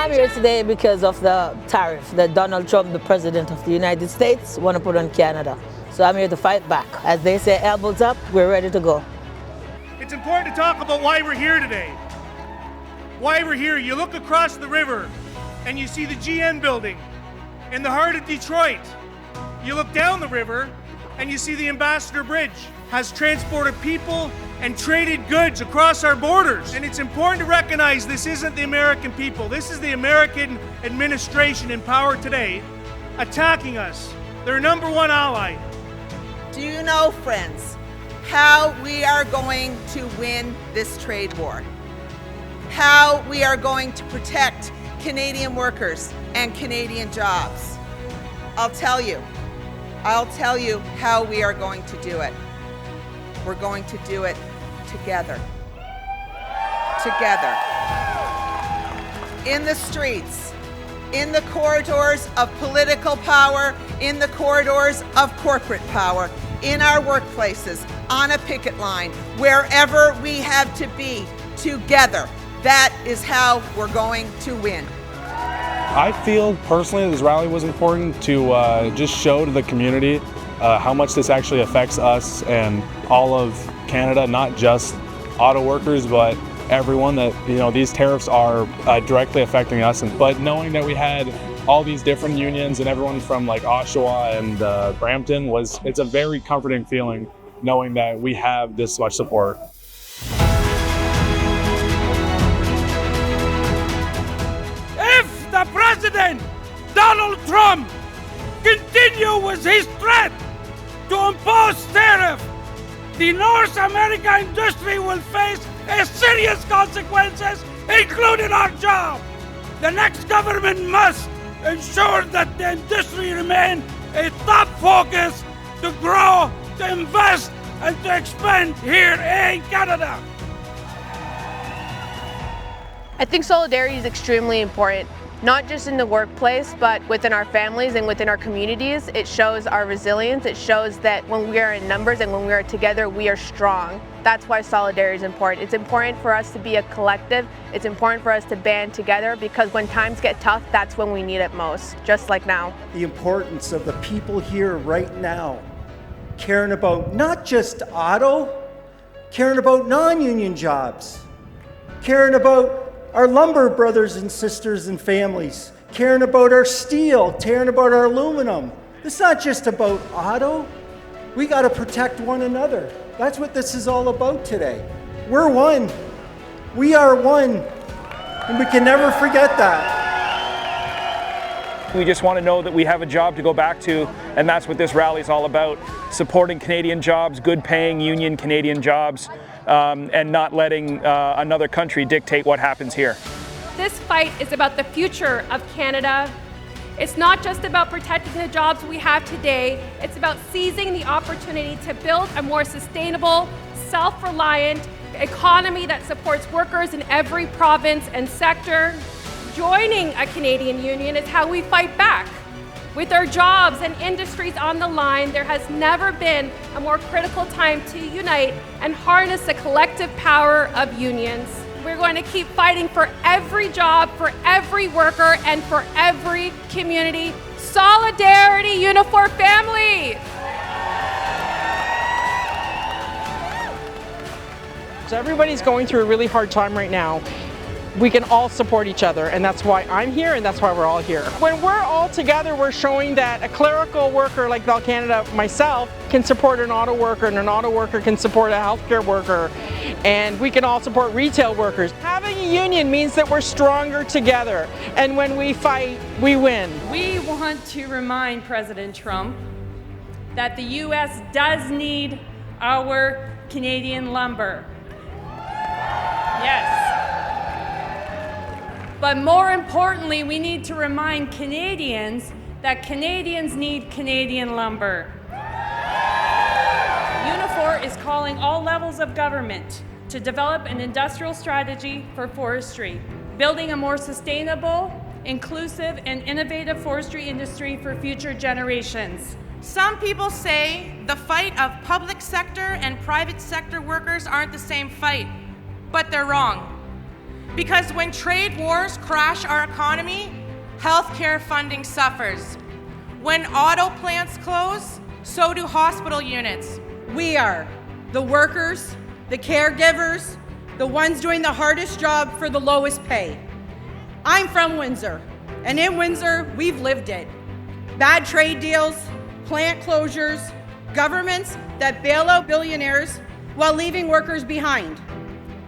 I'm here today because of the tariff that Donald Trump, the President of the United States, want to put on Canada. So I'm here to fight back. As they say, elbows up, we're ready to go. It's important to talk about why we're here today. Why we're here. You look across the river and you see the GN building in the heart of Detroit. You look down the river and you see the Ambassador Bridge has transported people and traded goods across our borders. And it's important to recognize this isn't the American people. This is the American administration in power today attacking us, their number one ally. Do you know, friends, how we are going to win this trade war? How we are going to protect Canadian workers and Canadian jobs? I'll tell you how we are going to do it. We're going to do it together. Together. In the streets, in the corridors of political power, in the corridors of corporate power, in our workplaces, on a picket line, wherever we have to be together. That is how we're going to win. I feel personally this rally was important to just show to the community how much this actually affects us and all of Canada, not just auto workers, but everyone. That, you know, these tariffs are directly affecting us. But knowing that we had all these different unions and everyone from like Oshawa and Brampton, it's a very comforting feeling knowing that we have this much support. If the President, Donald Trump, continue with his threat to impose tariff, the North American industry will face serious consequences, including our job. The next government must ensure that the industry remain a top focus to grow, to invest, and to expand here in Canada. I think solidarity is extremely important, not just in the workplace, but within our families and within our communities. It shows our resilience. It shows that when we are in numbers and when we are together, we are strong. That's why solidarity is important. It's important for us to be a collective. It's important for us to band together, because when times get tough, that's when we need it most, just like now. The importance of the people here right now, caring about not just auto, caring about non-union jobs, caring about our lumber brothers and sisters and families, caring about our steel, caring about our aluminum. It's not just about auto. We got to protect one another. That's what this is all about today. We're one. We are one. And we can never forget that. We just want to know that we have a job to go back to, and that's what this rally is all about. Supporting Canadian jobs, good paying union Canadian jobs, and not letting another country dictate what happens here. This fight is about the future of Canada. It's not just about protecting the jobs we have today, it's about seizing the opportunity to build a more sustainable, self-reliant economy that supports workers in every province and sector. Joining a Canadian union is how we fight back. With our jobs and industries on the line, there has never been a more critical time to unite and harness the collective power of unions. We're going to keep fighting for every job, for every worker, and for every community. Solidarity, Unifor family! So everybody's going through a really hard time right now. We can all support each other, and that's why I'm here, and that's why we're all here. When we're all together, we're showing that a clerical worker like Bell Canada, myself, can support an auto worker, and an auto worker can support a healthcare worker, and we can all support retail workers. Having a union means that we're stronger together, and when we fight, we win. We want to remind President Trump that the U.S. does need our Canadian lumber. Yes. But more importantly, we need to remind Canadians that Canadians need Canadian lumber. Unifor is calling all levels of government to develop an industrial strategy for forestry, building a more sustainable, inclusive, and innovative forestry industry for future generations. Some people say the fight of public sector and private sector workers aren't the same fight, but they're wrong. Because when trade wars crash our economy, healthcare funding suffers. When auto plants close, so do hospital units. We are the workers, the caregivers, the ones doing the hardest job for the lowest pay. I'm from Windsor, and in Windsor, we've lived it. Bad trade deals, plant closures, governments that bail out billionaires while leaving workers behind.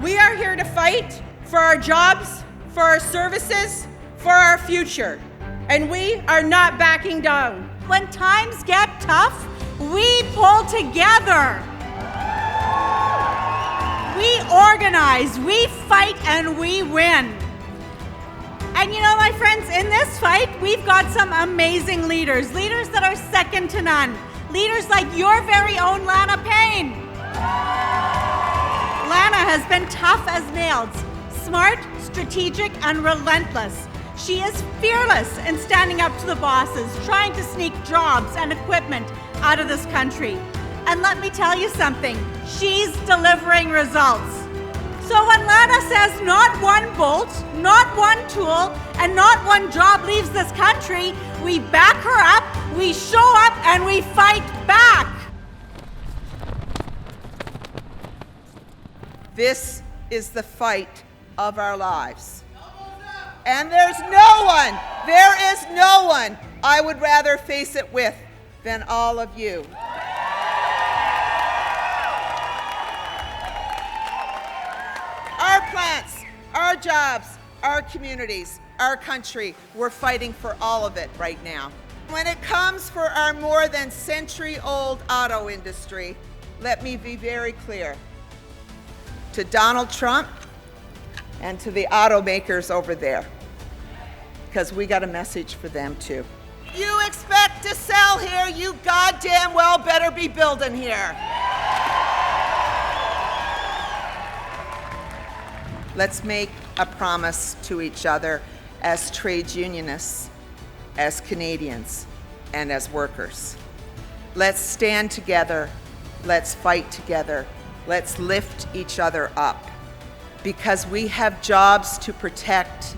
We are here to fight for our jobs, for our services, for our future, and we are not backing down. When times get tough, we pull together. We organize, we fight, and we win. And you know, my friends, in this fight, we've got some amazing leaders that are second to none. Leaders like your very own Lana Payne. Lana has been tough as nails, smart, strategic, and relentless. She is fearless in standing up to the bosses, trying to sneak jobs and equipment out of this country. And let me tell you something, she's delivering results. So when Lana says not one bolt, not one tool, and not one job leaves this country, we back her up, we show up, and we fight back. This is the fight of our lives. And there is no one I would rather face it with than all of you. Our plants, our jobs, our communities, our country, we're fighting for all of it right now. When it comes for our more than century-old auto industry, let me be very clear. To Donald Trump and to the automakers over there, because we got a message for them too. You expect to sell here, you goddamn well better be building here. Let's make a promise to each other as trade unionists, as Canadians, and as workers. Let's stand together, let's fight together, let's lift each other up, because we have jobs to protect,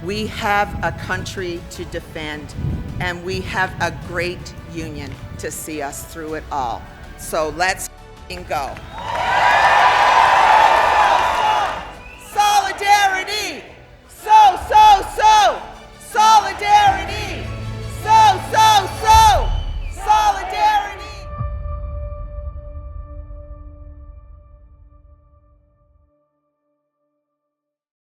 we have a country to defend, and we have a great union to see us through it all. So let's go.